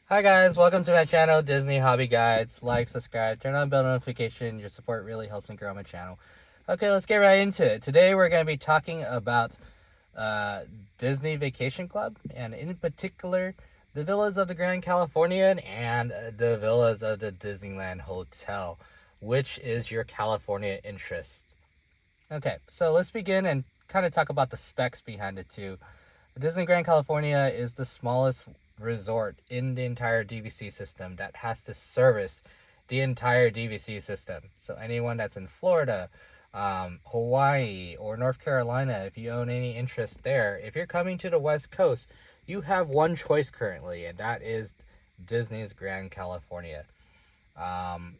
Hi guys, welcome to my channel, Disney Hobby Guides. Like, subscribe, turn on bell notification. Your support really helps me grow my channel. Okay, let's get right into it. Today we're going to be talking about uh, Disney Vacation Club, and in particular, the villas of the Grand Californian and the villas of the Disneyland Hotel. Which is your California interest? Okay, so let's begin and kind of talk about the specs behind it too. Disney Grand California is the smallest resort in the entire DVC system that has to service the entire DVC system. So anyone that's in Florida, Hawaii, or North Carolina, if you own any interest there, if you're coming to the West Coast, you have one choice currently, and that is Disney's Grand California. Um,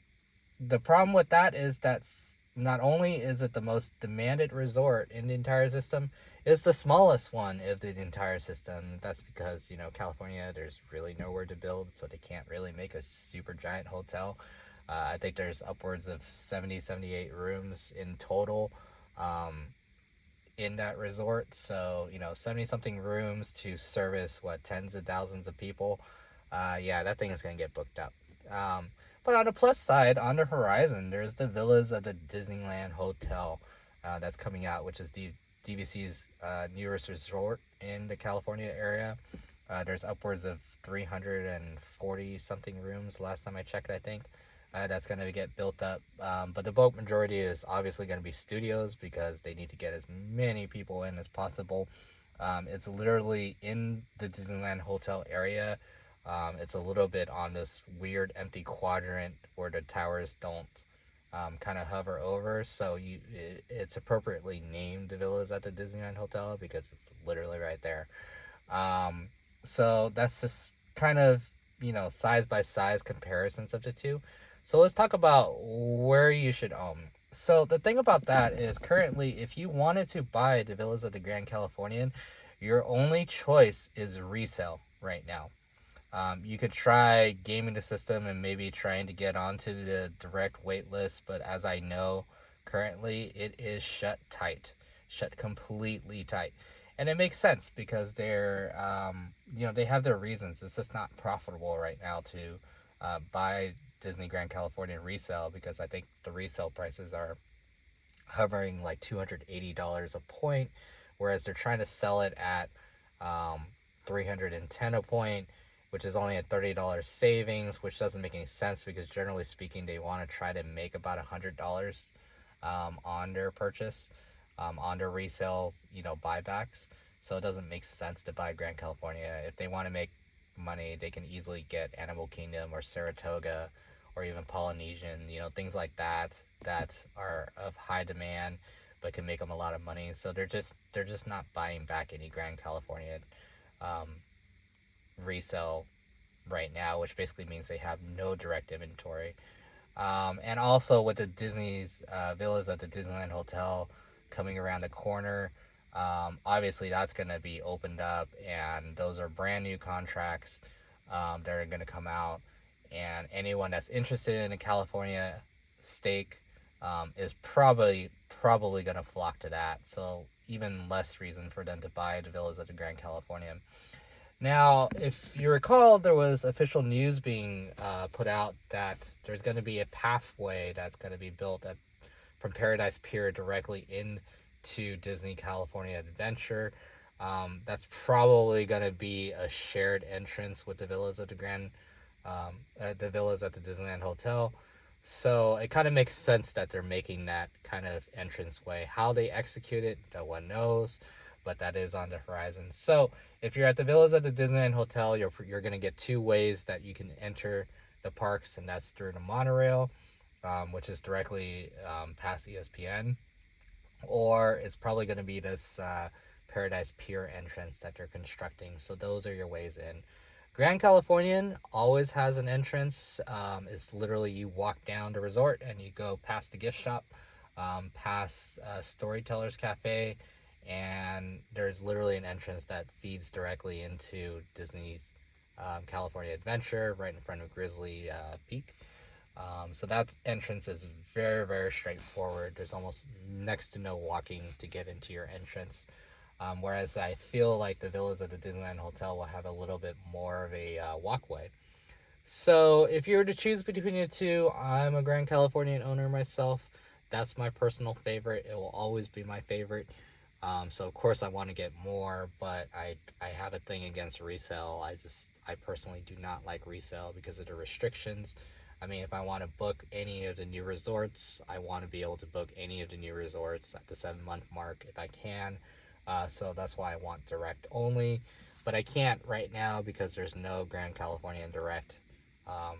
the problem with that is that's not only is it the most demanded resort in the entire system, it's the smallest one of the entire system. That's because, California, there's really nowhere to build, so they can't really make a super giant hotel. I think there's upwards of 70, 78 rooms in total in that resort. So, 70 something rooms to service, tens of thousands of people. Yeah, that thing is going to get booked up. But on the plus side, on the horizon, there's the villas of the Disneyland Hotel that's coming out, which is the DVC's newest resort in the California area. There's upwards of 340 something rooms last time I checked, I think. That's going to get built up. But the bulk majority is obviously going to be studios because they need to get as many people in as possible. It's literally in the Disneyland Hotel area. It's a little bit on this weird empty quadrant where the towers don't kind of hover over. So it's appropriately named the villas at the Disneyland Hotel because it's literally right there. So that's just kind of, size by size comparisons of the two. So let's talk about where you should own. So the thing about that is currently, if you wanted to buy the villas of the Grand Californian, your only choice is resale right now. You could try gaming the system and maybe trying to get onto the direct wait list, but as I know, currently it is shut completely tight. And it makes sense because they have their reasons. It's just not profitable right now to buy Disney Grand Californian resale because I think the resale prices are hovering like $280 a point, whereas they're trying to sell it at 310 a point, which is only a $30 savings, which doesn't make any sense because generally speaking, they want to try to make about $100 on their purchase, on their resale, buybacks. So it doesn't make sense to buy Grand California. If they want to make money, they can easily get Animal Kingdom or Saratoga or even Polynesian, things like that are of high demand but can make them a lot of money. So they're just not buying back any Grand California um, resale right now, which basically means they have no direct inventory. And also with the Disney's villas at the Disneyland Hotel coming around the corner, obviously that's going to be opened up, and those are brand new contracts that are going to come out. And anyone that's interested in a California stake is probably going to flock to that. So even less reason for them to buy the villas at the Grand Californian. Now, if you recall, there was official news being put out that there's going to be a pathway that's going to be built from Paradise Pier directly into Disney California Adventure. That's probably going to be a shared entrance with the villas at the villas at the Disneyland Hotel. So it kind of makes sense that they're making that kind of entrance way. How they execute it, no one knows, but that is on the horizon. So if you're at the villas at the Disneyland Hotel, you're going to get two ways that you can enter the parks, and that's through the monorail, which is directly past ESPN, or it's probably going to be this Paradise Pier entrance that they're constructing. So those are your ways in. Grand Californian always has an entrance. It's literally you walk down the resort and you go past the gift shop, past Storytellers Cafe, and there's literally an entrance that feeds directly into Disney's California Adventure right in front of Grizzly Peak. So that entrance is very, very straightforward. There's almost next to no walking to get into your entrance. Whereas I feel like the villas at the Disneyland Hotel will have a little bit more of a walkway. So if you were to choose between the two, I'm a Grand Californian owner myself. That's my personal favorite. It will always be my favorite. So of course I want to get more, but I have a thing against resale. I personally do not like resale because of the restrictions. I mean, if I want to book any of the new resorts, I want to be able to book any of the new resorts at the 7 month mark if I can. So that's why I want direct only, but I can't right now because there's no Grand Californian direct um,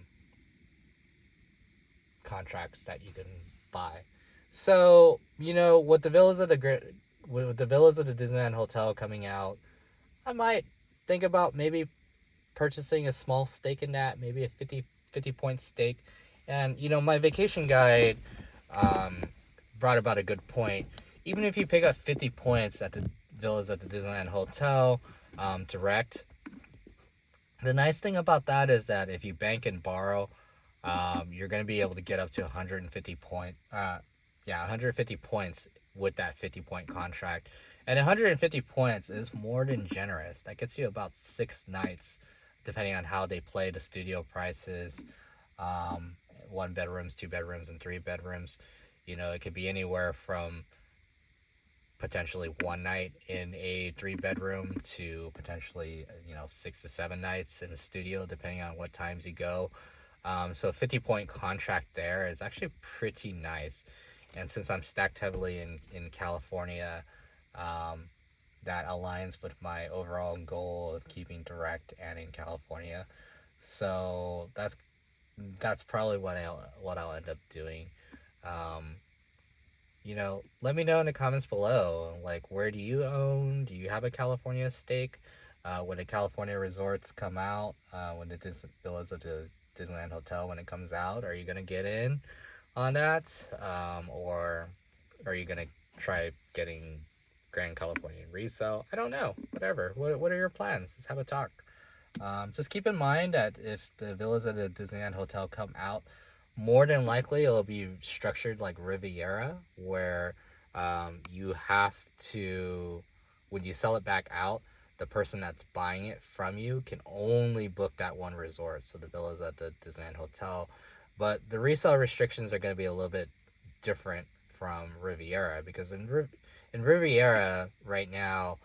contracts that you can buy. So with the villas of the Disneyland Hotel coming out, I might think about maybe purchasing a small stake in that, maybe a 50 point stake. And my vacation guide brought about a good point. Even if you pick up 50 points at the villas at the Disneyland Hotel direct, the nice thing about that is that if you bank and borrow, you're going to be able to get up to 150 points with that 50 point contract. And 150 points is more than generous. That gets you about 6 nights, depending on how they play the studio prices. 1 bedrooms, 2 bedrooms, and 3 bedrooms. It could be anywhere from potentially 1 night in a 3 bedroom to potentially 6 to 7 nights in the studio, depending on what times you go. So a 50 point contract there is actually pretty nice. And since I'm stacked heavily in California, that aligns with my overall goal of keeping direct and in California. So that's probably what I'll end up doing. Um, let me know in the comments below. Like, where do you own? Do you have a California stake? When the California resorts come out, when the villas of the Disneyland Hotel, when it comes out, are you gonna get in on that, or are you gonna try getting Grand Californian resale? I don't know. Whatever. What are your plans? Let's have a talk. Just keep in mind that if the villas at the Disneyland Hotel come out, more than likely it'll be structured like Riviera, where you have to, when you sell it back out, the person that's buying it from you can only book that one resort. So the villas at the Disneyland Hotel, but the resale restrictions are going to be a little bit different from Riviera, because in Riviera right now,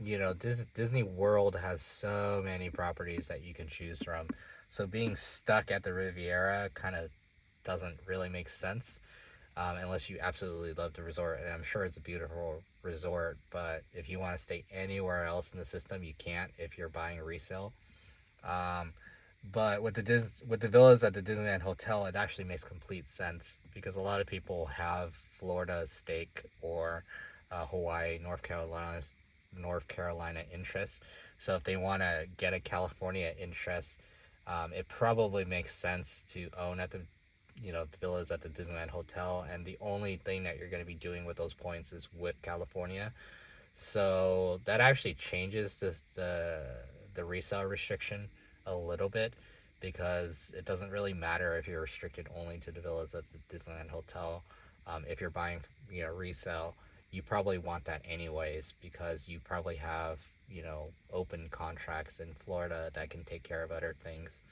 Disney World has so many properties that you can choose from. So being stuck at the Riviera kind of doesn't really make sense, unless you absolutely love the resort. And I'm sure it's a beautiful resort, but if you want to stay anywhere else in the system, you can't if you're buying a resale. But with the villas at the Disneyland Hotel, it actually makes complete sense, because a lot of people have Florida stake or Hawaii, North Carolina interests. So if they want to get a California interest, it probably makes sense to own at the villas at the Disneyland Hotel, and the only thing that you're going to be doing with those points is with California. So that actually changes the resale restriction a little bit, because it doesn't really matter if you're restricted only to the villas at the Disneyland Hotel. If you're buying resale, you probably want that anyways, because you probably have open contracts in Florida that can take care of other things.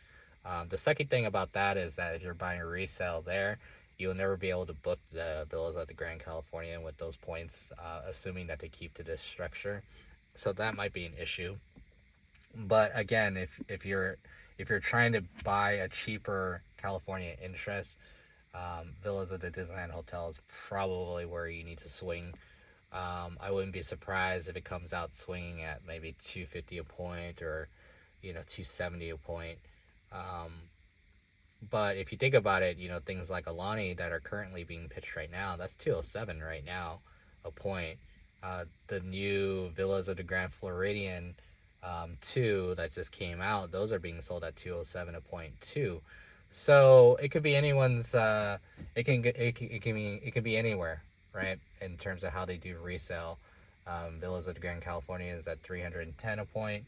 The second thing about that is that if you're buying a resale there, you'll never be able to book the villas at the Grand Californian with those points, assuming that they keep to this structure. So that might be an issue. But again, if you're trying to buy a cheaper California interest, villas at the Disneyland Hotel is probably where you need to swing. I wouldn't be surprised if it comes out swinging at maybe $250 a point, or $270 a point. But if you think about it, things like Alani that are currently being pitched right now, that's $207 right now a point. The new villas of the Grand Floridian 2 that just came out, those are being sold at $207 a point too. So it could be anyone's. It can be anywhere, right? In terms of how they do resale. Villas of the Grand Californian is at $310 a point.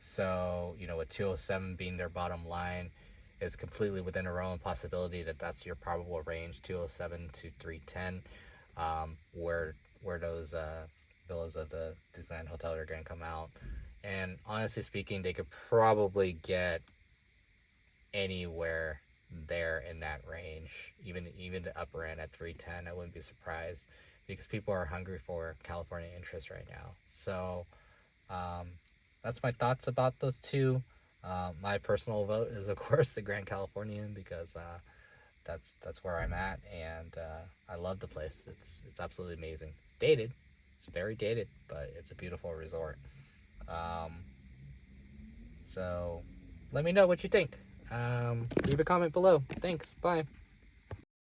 So with $207 being their bottom line, it's completely within a realm of possibility that that's your probable range, $207 to $310, where those villas of the Disneyland Hotel are going to come out. And honestly speaking, they could probably get anywhere there in that range, even the upper end at 310. I wouldn't be surprised because people are hungry for California interest right now. So um, that's my thoughts about those two. My personal vote is of course the Grand Californian because that's where I'm at, and I love the place. It's absolutely amazing. It's dated, it's very dated, but it's a beautiful resort. Um, so let me know what you think. Leave a comment below. Thanks. Bye.